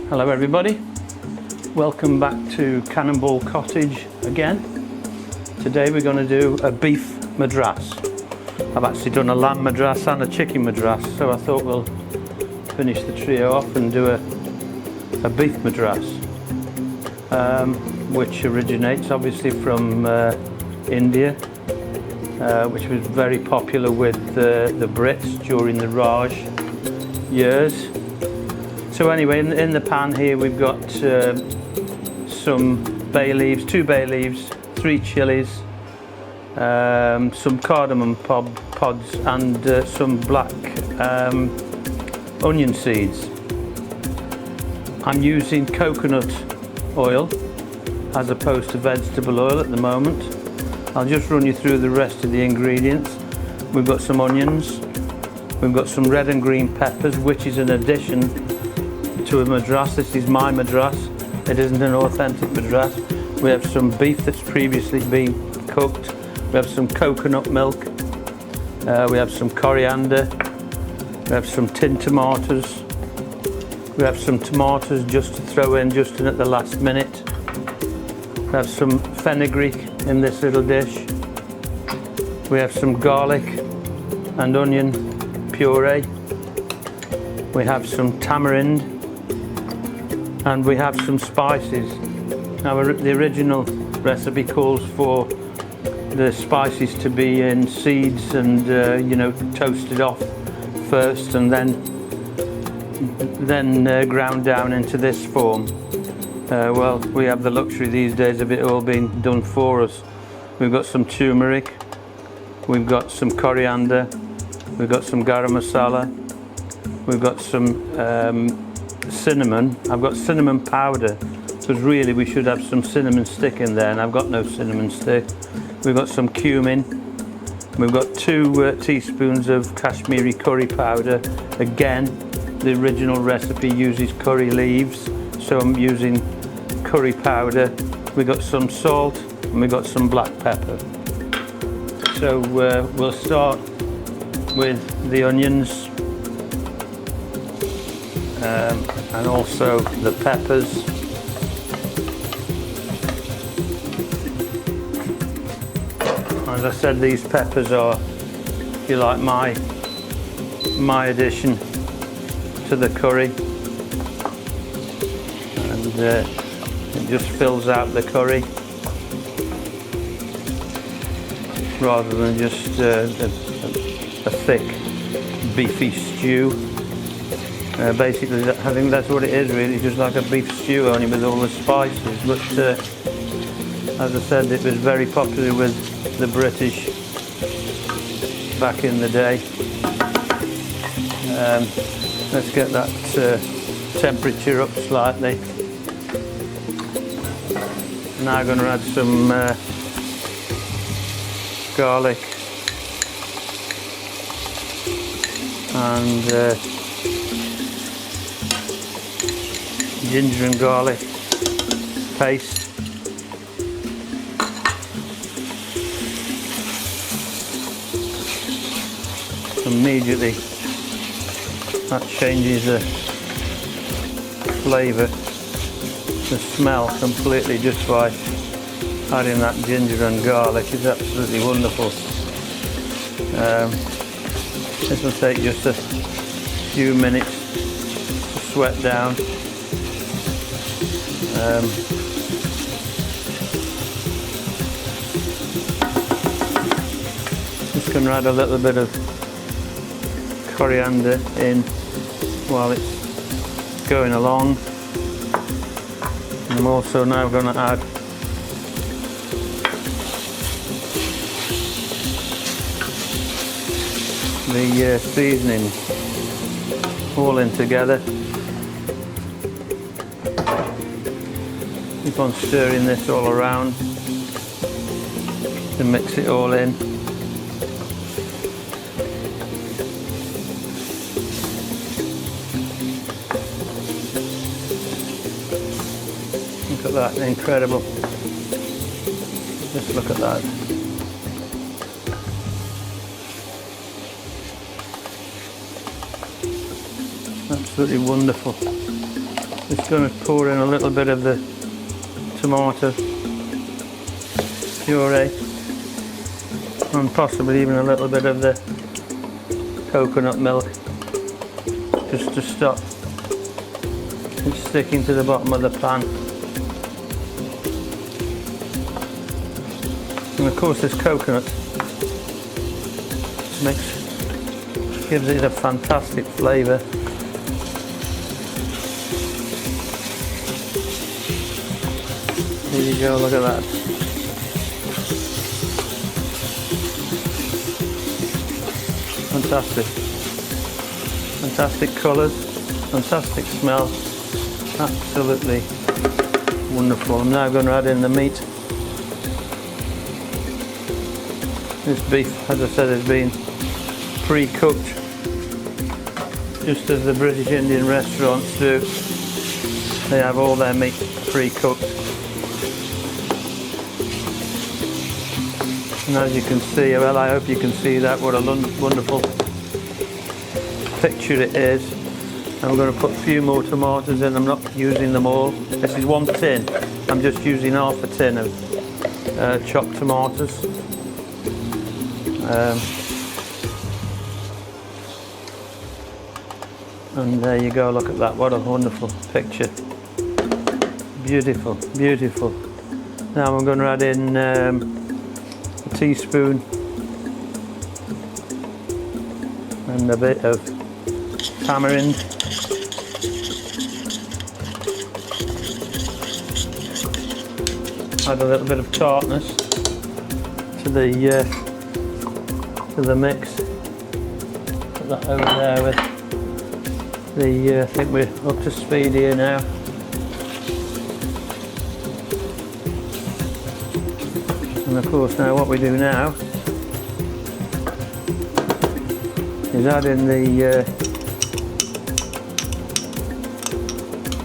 Hello everybody, welcome back to Cannonball Cottage again. Today we're going to do a beef madras. I've actually done a lamb madras and a chicken madras, so I thought we'll finish the trio off and do a beef madras, which originates obviously from India, which was very popular with the Brits during the Raj years. So anyway, in the pan here we've got some bay leaves, 2 bay leaves, 3 chilies, some cardamom pods and some black onion seeds. I'm using coconut oil as opposed to vegetable oil at the moment. I'll just run you through the rest of the ingredients. We've got some onions, we've got some red and green peppers, which is an addition to a madras. This is my madras, it isn't an authentic madras. We have some beef that's previously been cooked, we have some coconut milk, we have some coriander, we have some tinned tomatoes, we have some tomatoes just to throw in just in at the last minute, we have some fenugreek in this little dish, we have some garlic and onion puree, we have some tamarind, and we have some spices. Now the original recipe calls for the spices to be in seeds and toasted off first and then ground down into this form. Well, we have the luxury these days of it all being done for us. We've got some turmeric, we've got some coriander, we've got some garam masala, we've got some cinnamon. I've got cinnamon powder because really we should have some cinnamon stick in there, and I've got no cinnamon stick. We've got some cumin, we've got 2 teaspoons of Kashmiri curry powder. Again, the original recipe uses curry leaves, so I'm using curry powder. We've got some salt and we've got some black pepper. So we'll start with the onions and also the peppers. As I said, these peppers are, if you like, my addition to the curry, and it just fills out the curry rather than just a thick beefy stew. Basically, I think that's what it is really, just like a beef stew, only with all the spices. But as I said, it was very popular with the British back in the day. Let's get that temperature up slightly. Now I'm going to add some garlic and ginger and garlic paste. Immediately that changes the flavour, the smell completely, just by adding that ginger and garlic. Is absolutely wonderful. This will take just a few minutes to sweat down. Just going to add a little bit of coriander in while it's going along. And I'm also now going to add the seasoning all in together. Keep on stirring this all around to mix it all in. Look at that, incredible. Just look at that. Absolutely wonderful. Just going to pour in a little bit of the tomato puree and possibly even a little bit of the coconut milk, just to stop it sticking to the bottom of the pan. And of course this coconut gives it a fantastic flavour. There you go, look at that. Fantastic. Fantastic colours, fantastic smell, absolutely wonderful. I'm now going to add in the meat. This beef, as I said, has been pre-cooked, just as the British Indian restaurants do. They have all their meat pre-cooked. And as you can see, well, I hope you can see that, what a wonderful picture it is. I'm going to put a few more tomatoes in. I'm not using them all. This is one tin. I'm just using half a tin of chopped tomatoes. And there you go, look at that, what a wonderful picture. Beautiful, beautiful. Now I'm going to add in a teaspoon and a bit of tamarind. Add a little bit of tartness to the mix. Put that over there with the, I think we're up to speed here now. And of course now what we do now is add in the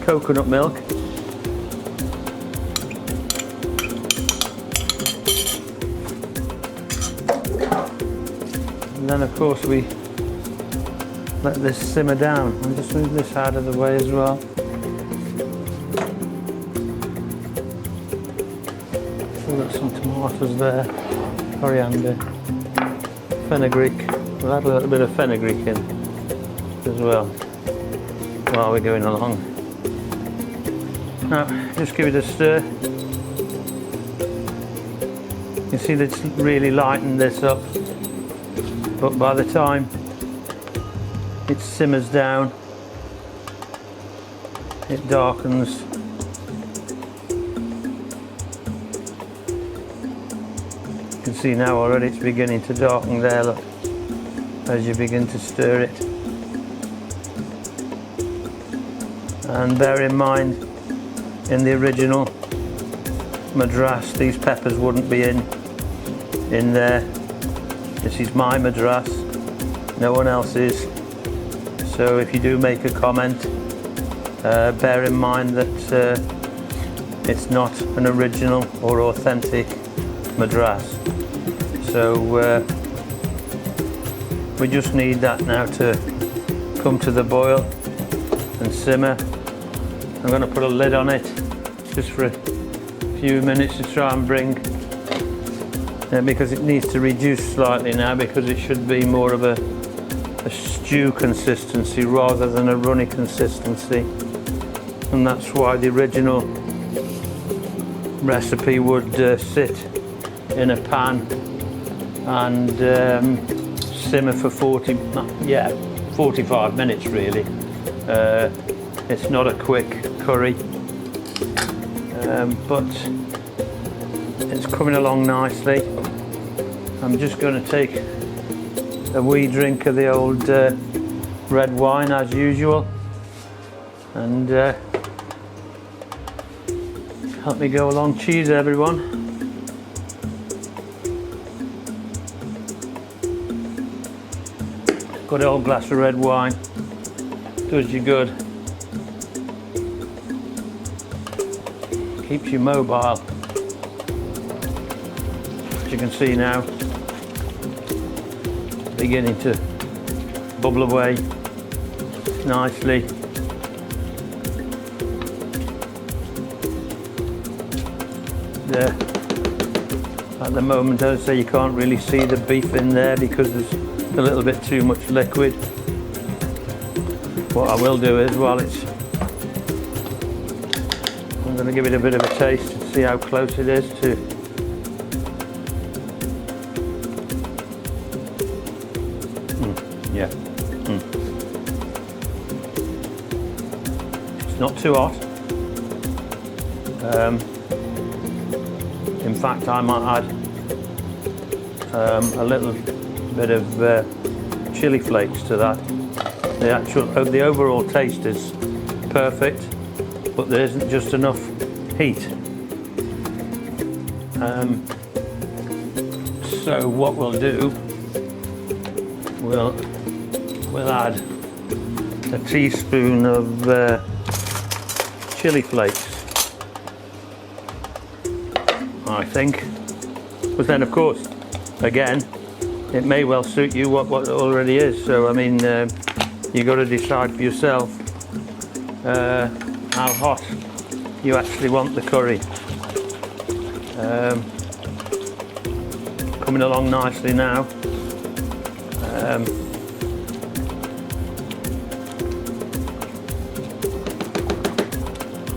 coconut milk. And then of course we let this simmer down. I'll just move this out of the way as well. We've got some tomatoes there, coriander, fenugreek. We'll add a little bit of fenugreek in as well while we're going along. Now just give it a stir. You see that's really lightened this up. But by the time it simmers down, it darkens. You can see now already it's beginning to darken there, look, as you begin to stir it. And bear in mind, in the original Madras, these peppers wouldn't be in there. This is my Madras, no one else's. So if you do make a comment, bear in mind that it's not an original or authentic Madras. So we just need that now to come to the boil and simmer. I'm going to put a lid on it just for a few minutes to try and bring, because it needs to reduce slightly now, because it should be more of a stew consistency rather than a runny consistency. And that's why the original recipe would sit in a pan and simmer for 45 minutes really. It's not a quick curry, but it's coming along nicely. I'm just going to take a wee drink of the old red wine as usual, and help me go along. Cheers everyone. Good old glass of red wine does you good. Keeps you mobile. As you can see now, beginning to bubble away nicely. at the moment, as I say, you can't really see the beef in there because there's a little bit too much liquid. What I will do is, while it's, I'm going to give it a bit of a taste and see how close it is to. Yeah. It's not too hot. In fact, I might add a little bit of chili flakes to that. The overall taste is perfect, but there isn't just enough heat. So what we'll do, we'll add a teaspoon of chili flakes, I think. But then, of course, again, it may well suit you what it already is. So I mean, you got to decide for yourself how hot you actually want the curry. Coming along nicely now.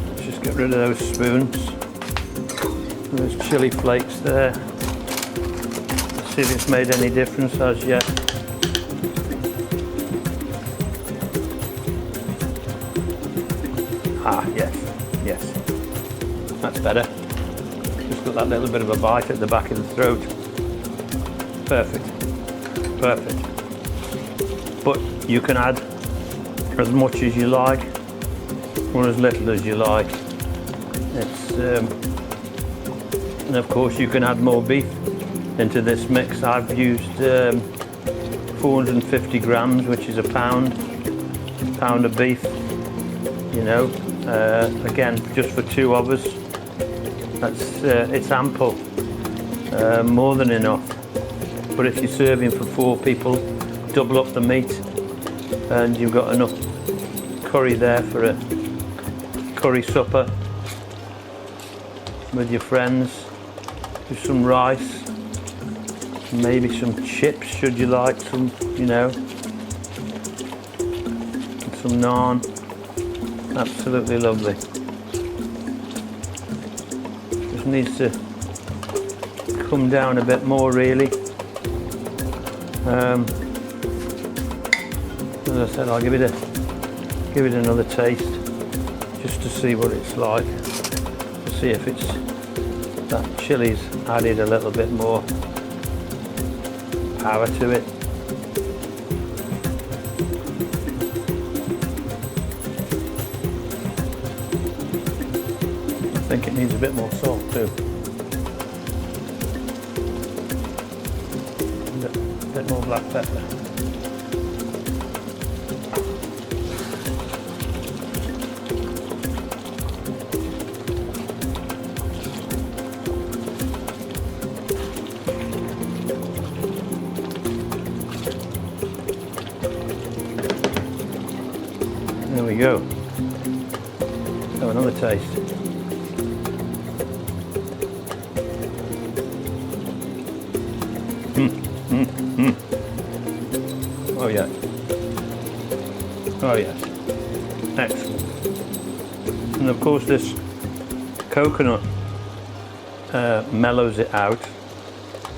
Let's just get rid of those spoons. Those chili flakes there. Let's see if it's made any difference as yet. Ah, yes. That's better. Just got that little bit of a bite at the back of the throat. Perfect. But you can add as much as you like or as little as you like. It's and of course you can add more beef into this mix. I've used 450 grams, which is a pound of beef. You know, again, just for two of us, that's it's ample, more than enough. But if you're serving for 4 people, double up the meat, and you've got enough curry there for a curry supper with your friends. With some rice, maybe some chips, should you like some, you know, and some naan. Absolutely lovely. Just needs to come down a bit more, really. As I said, I'll give it another taste just to see what it's like, to see if it's that chili's added a little bit more power to it. I think it needs a bit more salt too. And a bit more black pepper. There we go. Have another taste. Oh yeah. Oh yes. Excellent. And of course this coconut mellows it out,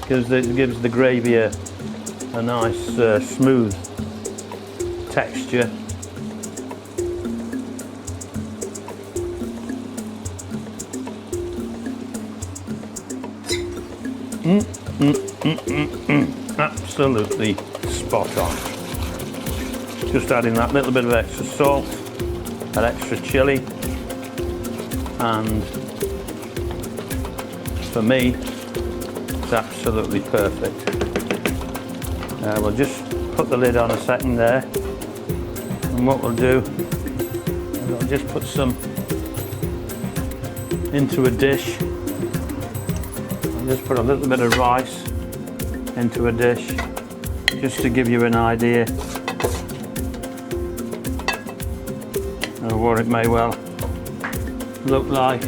gives the gravy a nice smooth texture. Absolutely spot on. Just adding that little bit of extra salt, that extra chili, and for me it's absolutely perfect. We'll just put the lid on a second there, and what we'll do is I'll just put some into a dish. Just put a little bit of rice into a dish, just to give you an idea of what it may well look like.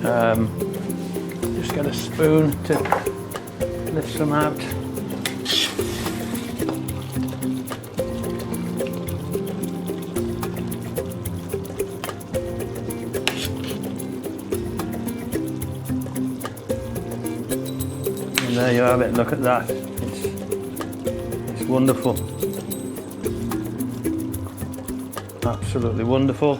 Just get a spoon to lift some out. And there you have it, look at that. It's wonderful. Absolutely wonderful.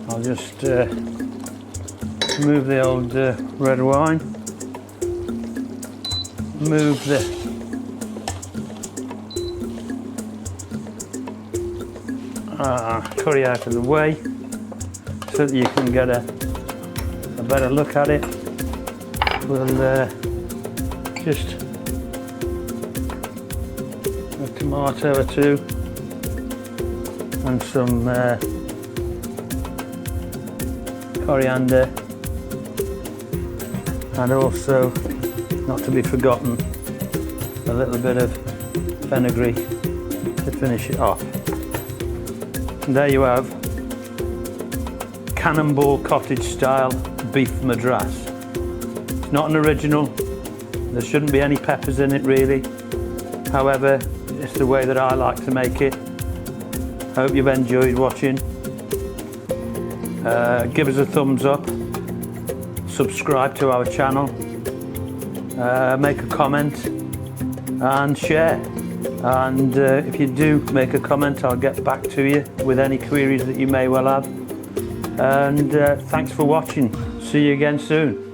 I'll just move the old red wine, move the curry out of the way so that you can get a better look at it. We'll just a tomato or two and some coriander, and also, not to be forgotten, a little bit of fenugreek to finish it off. And there you have Cannonball cottage style beef madras. It's not an original, there shouldn't be any peppers in it really, however it's the way that I like to make it. I hope you've enjoyed watching. Give us a thumbs up, subscribe to our channel, make a comment and share. And if you do make a comment, I'll get back to you with any queries that you may well have. And thanks for watching. See you again soon.